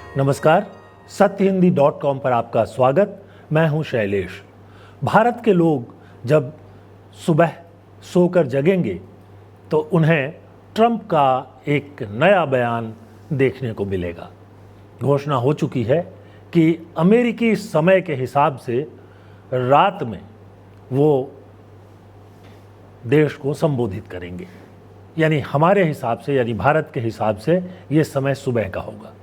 नमस्कार, सत्यहिंदी.com पर आपका स्वागत। मैं हूं शैलेश। भारत के लोग जब सुबह सोकर जगेंगे तो उन्हें ट्रंप का एक नया बयान देखने को मिलेगा। घोषणा हो चुकी है कि अमेरिकी समय के हिसाब से रात में वो देश को संबोधित करेंगे, यानी हमारे हिसाब से, यानी भारत के हिसाब से ये समय सुबह का होगा।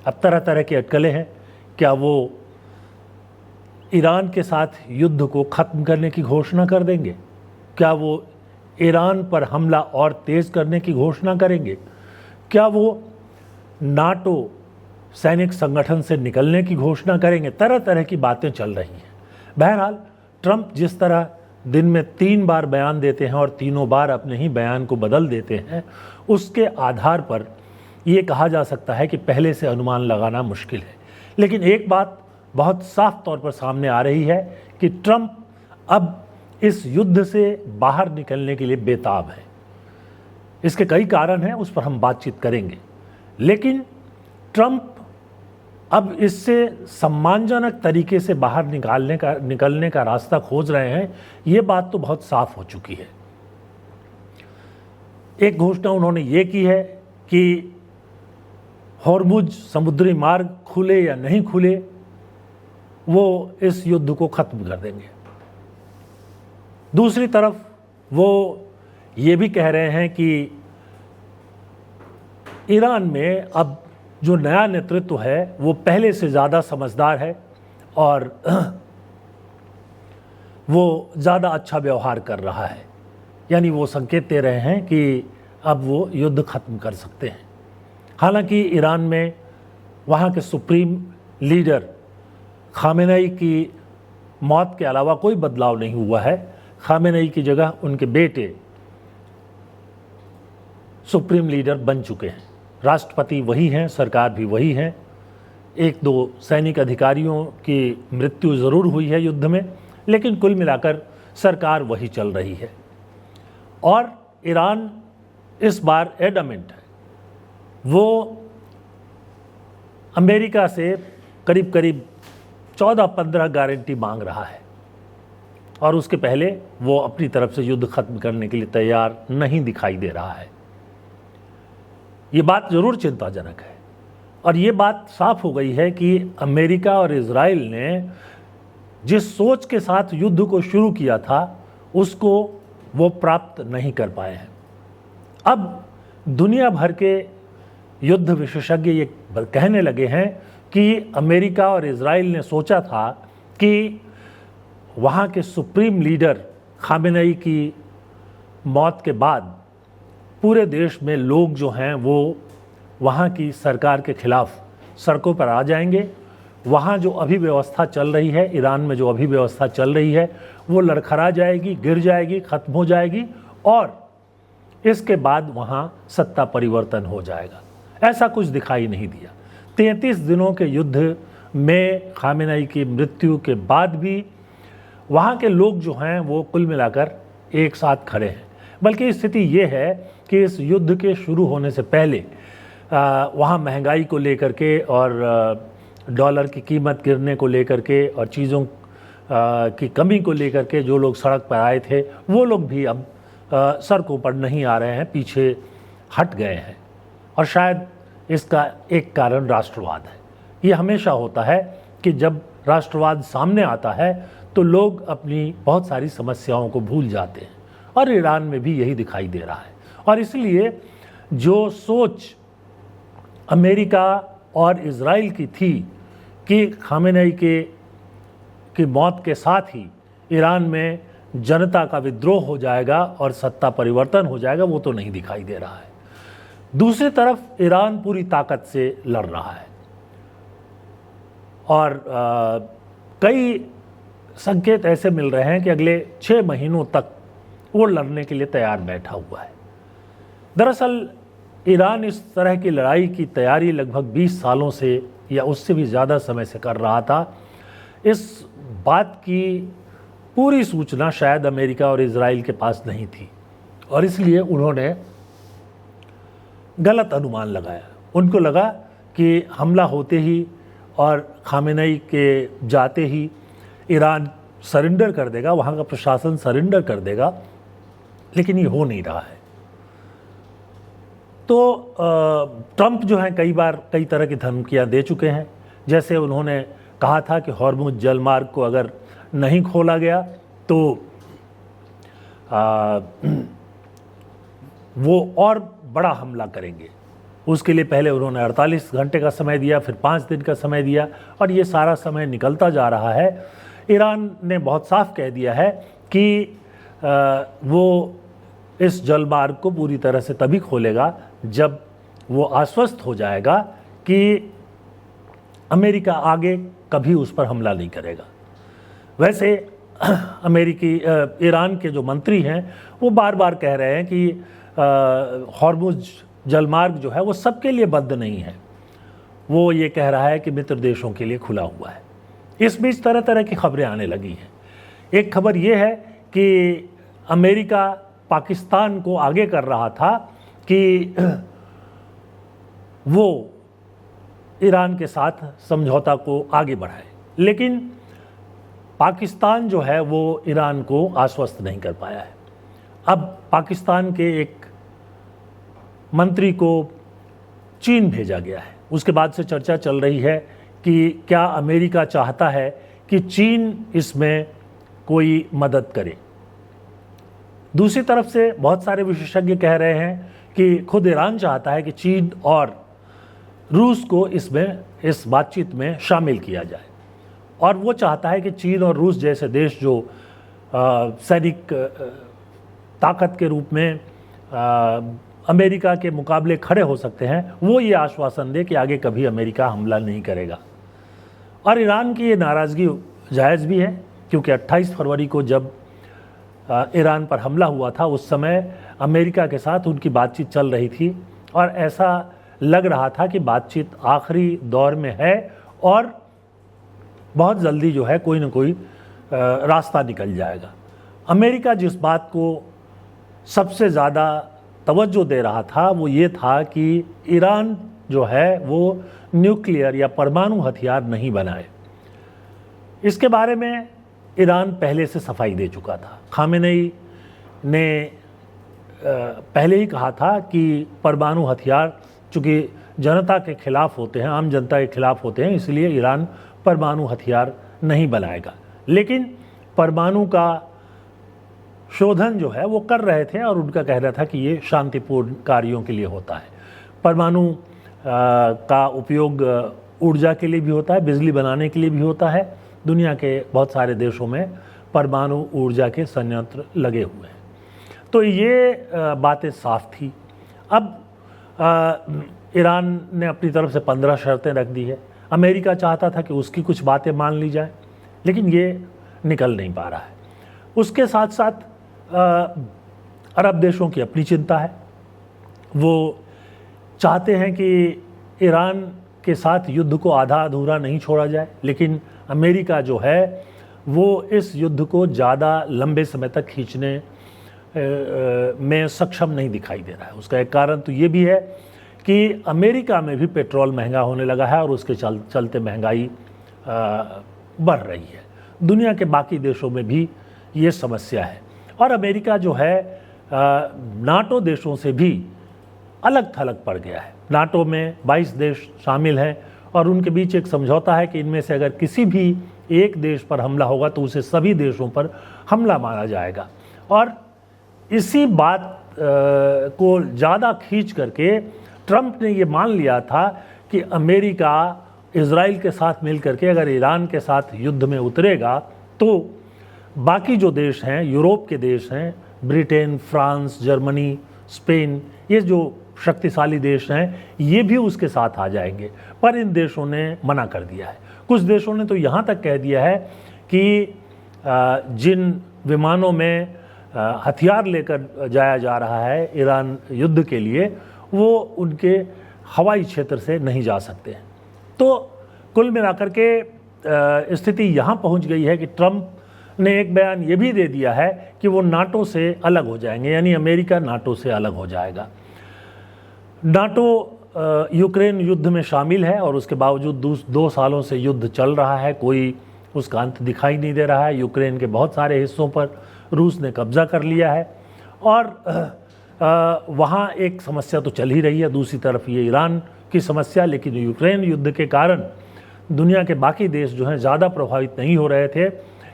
अब तरह तरह की अटकलें हैं। क्या वो ईरान के साथ युद्ध को ख़त्म करने की घोषणा कर देंगे? क्या वो ईरान पर हमला और तेज़ करने की घोषणा करेंगे? क्या वो नाटो सैनिक संगठन से निकलने की घोषणा करेंगे? तरह तरह की बातें चल रही हैं। बहरहाल ट्रंप जिस तरह दिन में 3 बार बयान देते हैं और तीनों बार अपने ही बयान को बदल देते हैं, उसके आधार पर ये कहा जा सकता है कि पहले से अनुमान लगाना मुश्किल है। लेकिन एक बात बहुत साफ तौर पर सामने आ रही है कि ट्रंप अब इस युद्ध से बाहर निकलने के लिए बेताब है। इसके कई कारण हैं, उस पर हम बातचीत करेंगे। लेकिन ट्रंप अब इससे सम्मानजनक तरीके से बाहर निकलने का रास्ता खोज रहे हैं, ये बात तो बहुत साफ हो चुकी है। एक घोषणा उन्होंने ये की है कि हॉर्मुज समुद्री मार्ग खुले या नहीं खुले, वो इस युद्ध को ख़त्म कर देंगे। दूसरी तरफ वो ये भी कह रहे हैं कि ईरान में अब जो नया नेतृत्व है वो पहले से ज़्यादा समझदार है और वो ज़्यादा अच्छा व्यवहार कर रहा है। यानी वो संकेत दे रहे हैं कि अब वो युद्ध ख़त्म कर सकते हैं। हालांकि ईरान में वहाँ के सुप्रीम लीडर खामेनेई की मौत के अलावा कोई बदलाव नहीं हुआ है। खामेनेई की जगह उनके बेटे सुप्रीम लीडर बन चुके हैं। राष्ट्रपति वही हैं, सरकार भी वही है। 1-2 सैनिक अधिकारियों की मृत्यु ज़रूर हुई है युद्ध में, लेकिन कुल मिलाकर सरकार वही चल रही है। और ईरान इस बार एडमेंट है। वो अमेरिका से करीब करीब 14-15 गारंटी मांग रहा है और उसके पहले वो अपनी तरफ से युद्ध खत्म करने के लिए तैयार नहीं दिखाई दे रहा है। ये बात ज़रूर चिंताजनक है और ये बात साफ हो गई है कि अमेरिका और इजराइल ने जिस सोच के साथ युद्ध को शुरू किया था उसको वो प्राप्त नहीं कर पाए हैं। अब दुनिया भर के युद्ध विशेषज्ञ ये कहने लगे हैं कि अमेरिका और इजराइल ने सोचा था कि वहाँ के सुप्रीम लीडर खामेनेई की मौत के बाद पूरे देश में लोग जो हैं वो वहाँ की सरकार के खिलाफ सड़कों पर आ जाएंगे। वहाँ जो अभी व्यवस्था चल रही है, ईरान में जो अभी व्यवस्था चल रही है, वो लड़खड़ा जाएगी, गिर जाएगी, ख़त्म हो जाएगी और इसके बाद वहाँ सत्ता परिवर्तन हो जाएगा। ऐसा कुछ दिखाई नहीं दिया। 33 दिनों के युद्ध में खामेनेई की मृत्यु के बाद भी वहाँ के लोग जो हैं वो कुल मिलाकर एक साथ खड़े हैं। बल्कि स्थिति ये है कि इस युद्ध के शुरू होने से पहले वहाँ महंगाई को लेकर के और डॉलर की कीमत गिरने को लेकर के और चीज़ों की कमी को लेकर के जो लोग सड़क पर आए थे वो लोग भी अब सड़कों पर नहीं आ रहे हैं, पीछे हट गए हैं। और शायद इसका एक कारण राष्ट्रवाद है। ये हमेशा होता है कि जब राष्ट्रवाद सामने आता है तो लोग अपनी बहुत सारी समस्याओं को भूल जाते हैं और ईरान में भी यही दिखाई दे रहा है। और इसलिए जो सोच अमेरिका और इजराइल की थी कि खामेनेई की मौत के साथ ही ईरान में जनता का विद्रोह हो जाएगा और सत्ता परिवर्तन हो जाएगा, वो तो नहीं दिखाई दे रहा है। दूसरी तरफ ईरान पूरी ताकत से लड़ रहा है और कई संकेत ऐसे मिल रहे हैं कि अगले 6 महीनों तक वो लड़ने के लिए तैयार बैठा हुआ है। दरअसल ईरान इस तरह की लड़ाई की तैयारी लगभग 20 सालों से या उससे भी ज़्यादा समय से कर रहा था। इस बात की पूरी सूचना शायद अमेरिका और इजराइल के पास नहीं थी और इसलिए उन्होंने गलत अनुमान लगाया। उनको लगा कि हमला होते ही और खामेनेई के जाते ही ईरान सरेंडर कर देगा, वहाँ का प्रशासन सरेंडर कर देगा, लेकिन ये हो नहीं रहा है। तो ट्रंप जो है कई बार कई तरह की धमकियाँ दे चुके हैं। जैसे उन्होंने कहा था कि हॉर्मुज जलमार्ग को अगर नहीं खोला गया तो वो और बड़ा हमला करेंगे। उसके लिए पहले उन्होंने 48 घंटे का समय दिया, फिर 5 दिन का समय दिया, और ये सारा समय निकलता जा रहा है। ईरान ने बहुत साफ कह दिया है कि वो इस जलमार्ग को पूरी तरह से तभी खोलेगा जब वो आश्वस्त हो जाएगा कि अमेरिका आगे कभी उस पर हमला नहीं करेगा। वैसे ईरान के जो मंत्री हैं वो बार बार कह रहे हैं कि हॉर्मुज जलमार्ग जो है वो सबके लिए बंद नहीं है, वो ये कह रहा है कि मित्र देशों के लिए खुला हुआ है। इस बीच तरह तरह की खबरें आने लगी हैं। एक खबर ये है कि अमेरिका पाकिस्तान को आगे कर रहा था कि वो ईरान के साथ समझौता को आगे बढ़ाए, लेकिन पाकिस्तान जो है वो ईरान को आश्वस्त नहीं कर पाया है। अब पाकिस्तान के एक मंत्री को चीन भेजा गया है। उसके बाद से चर्चा चल रही है कि क्या अमेरिका चाहता है कि चीन इसमें कोई मदद करे। दूसरी तरफ से बहुत सारे विशेषज्ञ कह रहे हैं कि खुद ईरान चाहता है कि चीन और रूस को इस बातचीत में शामिल किया जाए, और वो चाहता है कि चीन और रूस जैसे देश जो सैनिक ताकत के रूप में अमेरिका के मुकाबले खड़े हो सकते हैं, वो ये आश्वासन दे कि आगे कभी अमेरिका हमला नहीं करेगा। और ईरान की ये नाराज़गी जायज़ भी है, क्योंकि 28 फरवरी को जब ईरान पर हमला हुआ था उस समय अमेरिका के साथ उनकी बातचीत चल रही थी, और ऐसा लग रहा था कि बातचीत आखिरी दौर में है और बहुत जल्दी जो है कोई ना कोई रास्ता निकल जाएगा। अमेरिका जिस बात को सबसे ज़्यादा तवज्जो दे रहा था वो ये था कि ईरान जो है वो न्यूक्लियर या परमाणु हथियार नहीं बनाए। इसके बारे में ईरान पहले से सफाई दे चुका था। खामेनेई ने पहले ही कहा था कि परमाणु हथियार चूँकि जनता के खिलाफ होते हैं, आम जनता के खिलाफ होते हैं, इसलिए ईरान परमाणु हथियार नहीं बनाएगा। लेकिन परमाणु का शोधन जो है वो कर रहे थे, और उनका कहना था कि ये शांतिपूर्ण कार्यों के लिए होता है। परमाणु का उपयोग ऊर्जा के लिए भी होता है, बिजली बनाने के लिए भी होता है। दुनिया के बहुत सारे देशों में परमाणु ऊर्जा के संयंत्र लगे हुए हैं। तो ये बातें साफ थी। अब ईरान ने अपनी तरफ से 15 शर्तें रख दी है। अमेरिका चाहता था कि उसकी कुछ बातें मान ली जाए, लेकिन ये निकल नहीं पा रहा है। उसके साथ साथ अरब देशों की अपनी चिंता है। वो चाहते हैं कि ईरान के साथ युद्ध को आधा अधूरा नहीं छोड़ा जाए, लेकिन अमेरिका जो है वो इस युद्ध को ज़्यादा लंबे समय तक खींचने में सक्षम नहीं दिखाई दे रहा है। उसका एक कारण तो ये भी है कि अमेरिका में भी पेट्रोल महंगा होने लगा है और उसके चलते महंगाई बढ़ रही है। दुनिया के बाकी देशों में भी ये समस्या है, और अमेरिका जो है नाटो देशों से भी अलग थलग पड़ गया है। नाटो में 22 देश शामिल हैं, और उनके बीच एक समझौता है कि इनमें से अगर किसी भी एक देश पर हमला होगा तो उसे सभी देशों पर हमला माना जाएगा। और इसी बात को ज़्यादा खींच करके ट्रंप ने ये मान लिया था कि अमेरिका इजराइल के साथ मिलकर के अगर ईरान के साथ युद्ध में उतरेगा तो बाकी जो देश हैं, यूरोप के देश हैं, ब्रिटेन, फ्रांस, जर्मनी, स्पेन, ये जो शक्तिशाली देश हैं, ये भी उसके साथ आ जाएंगे। पर इन देशों ने मना कर दिया है। कुछ देशों ने तो यहाँ तक कह दिया है कि जिन विमानों में हथियार लेकर जाया जा रहा है ईरान युद्ध के लिए, वो उनके हवाई क्षेत्र से नहीं जा सकते हैं। तो कुल मिलाकर के स्थिति यहाँ पहुँच गई है कि ट्रंप ने एक बयान ये भी दे दिया है कि वो नाटो से अलग हो जाएंगे, यानी अमेरिका नाटो से अलग हो जाएगा। नाटो यूक्रेन युद्ध में शामिल है और उसके बावजूद 2 सालों से युद्ध चल रहा है, कोई उसका अंत दिखाई नहीं दे रहा है। यूक्रेन के बहुत सारे हिस्सों पर रूस ने कब्जा कर लिया है और वहाँ एक समस्या तो चल ही रही है, दूसरी तरफ ये ईरान की समस्या। लेकिन यूक्रेन युद्ध के कारण दुनिया के बाकी देश जो हैं ज़्यादा प्रभावित नहीं हो रहे थे,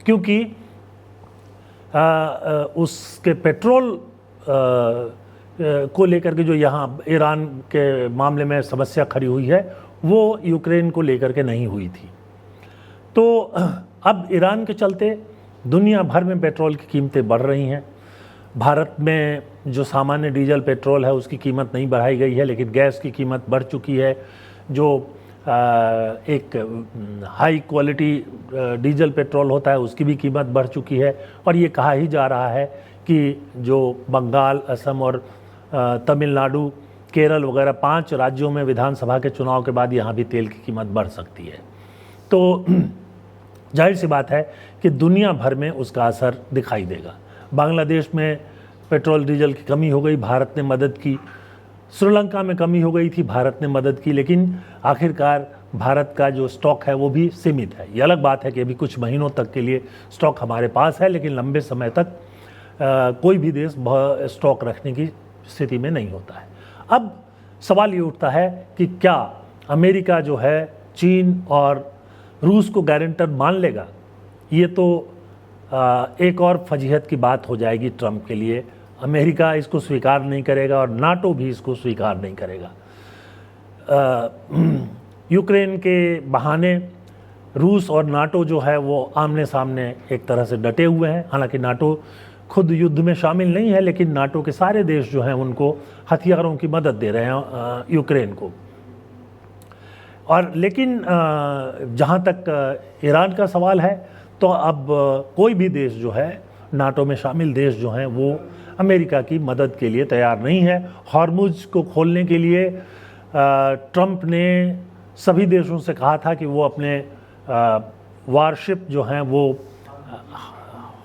क्योंकि उसके पेट्रोल को लेकर के जो यहाँ ईरान के मामले में समस्या खड़ी हुई है वो यूक्रेन को लेकर के नहीं हुई थी। तो अब ईरान के चलते दुनिया भर में पेट्रोल की कीमतें बढ़ रही हैं। भारत में जो सामान्य डीजल पेट्रोल है उसकी कीमत नहीं बढ़ाई गई है, लेकिन गैस की कीमत बढ़ चुकी है। जो एक हाई क्वालिटी डीजल पेट्रोल होता है उसकी भी कीमत बढ़ चुकी है। और ये कहा ही जा रहा है कि जो बंगाल, असम और तमिलनाडु, केरल वगैरह 5 राज्यों में विधानसभा के चुनाव के बाद यहाँ भी तेल की कीमत बढ़ सकती है। तो जाहिर सी बात है कि दुनिया भर में उसका असर दिखाई देगा। बांग्लादेश में पेट्रोल डीजल की कमी हो गई, भारत ने मदद की। श्रीलंका में कमी हो गई थी, भारत ने मदद की। लेकिन आखिरकार भारत का जो स्टॉक है वो भी सीमित है। ये अलग बात है कि अभी कुछ महीनों तक के लिए स्टॉक हमारे पास है, लेकिन लंबे समय तक कोई भी देश स्टॉक रखने की स्थिति में नहीं होता है। अब सवाल ये उठता है कि क्या अमेरिका जो है चीन और रूस को गारंटर मान लेगा? ये तो एक और फजीहत की बात हो जाएगी ट्रंप के लिए। अमेरिका इसको स्वीकार नहीं करेगा और नाटो भी इसको स्वीकार नहीं करेगा। यूक्रेन के बहाने रूस और नाटो जो है वो आमने सामने एक तरह से डटे हुए हैं। हालांकि नाटो खुद युद्ध में शामिल नहीं है, लेकिन नाटो के सारे देश जो हैं उनको हथियारों की मदद दे रहे हैं यूक्रेन को। और लेकिन जहाँ तक ईरान का सवाल है, तो अब कोई भी देश जो है, नाटो में शामिल देश जो हैं, वो अमेरिका की मदद के लिए तैयार नहीं है। हॉर्मुज को खोलने के लिए ट्रंप ने सभी देशों से कहा था कि वो अपने वारशिप जो हैं वो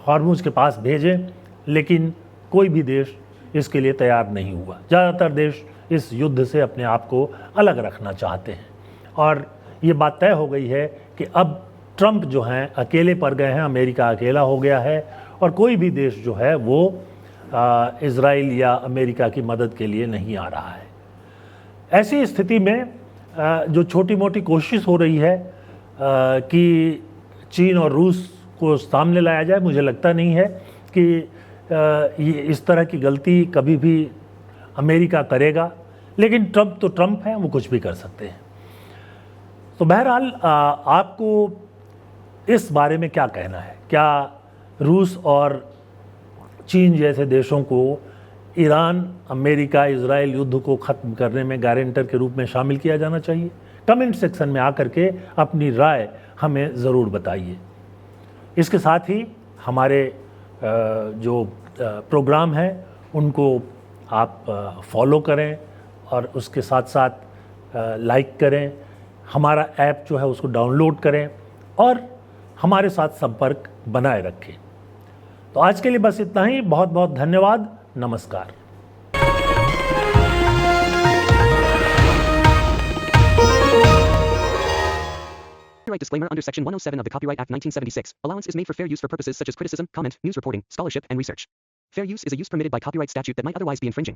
हॉर्मुज के पास भेजें, लेकिन कोई भी देश इसके लिए तैयार नहीं हुआ। ज़्यादातर देश इस युद्ध से अपने आप को अलग रखना चाहते हैं और ये बात तय हो गई है कि अब ट्रंप जो हैं अकेले पड़ गए हैं, अमेरिका अकेला हो गया है और कोई भी देश जो है वो इज़राइल या अमेरिका की मदद के लिए नहीं आ रहा है। ऐसी स्थिति में जो छोटी मोटी कोशिश हो रही है कि चीन और रूस को सामने लाया जाए, मुझे लगता नहीं है कि ये इस तरह की गलती कभी भी अमेरिका करेगा। लेकिन ट्रंप तो ट्रंप हैं, वो कुछ भी कर सकते हैं। तो बहरहाल आपको इस बारे में क्या कहना है? क्या रूस और चीन जैसे देशों को ईरान, अमेरिका, इजराइल युद्ध को ख़त्म करने में गारंटर के रूप में शामिल किया जाना चाहिए? कमेंट सेक्शन में आकर के अपनी राय हमें ज़रूर बताइए। इसके साथ ही हमारे जो प्रोग्राम हैं उनको आप फॉलो करें और उसके साथ साथ लाइक करें। हमारा ऐप जो है उसको डाउनलोड करें और हमारे साथ संपर्क बनाए रखें। तो आज के लिए बस इतना ही। बहुत बहुत धन्यवाद। नमस्कार। Copyright disclaimer under Section 107 of the Copyright Act 1976. Allowance is made for fair use for purposes such as criticism, comment, news reporting, scholarship, and research. Fair use is a use permitted by copyright statute that might otherwise be infringing.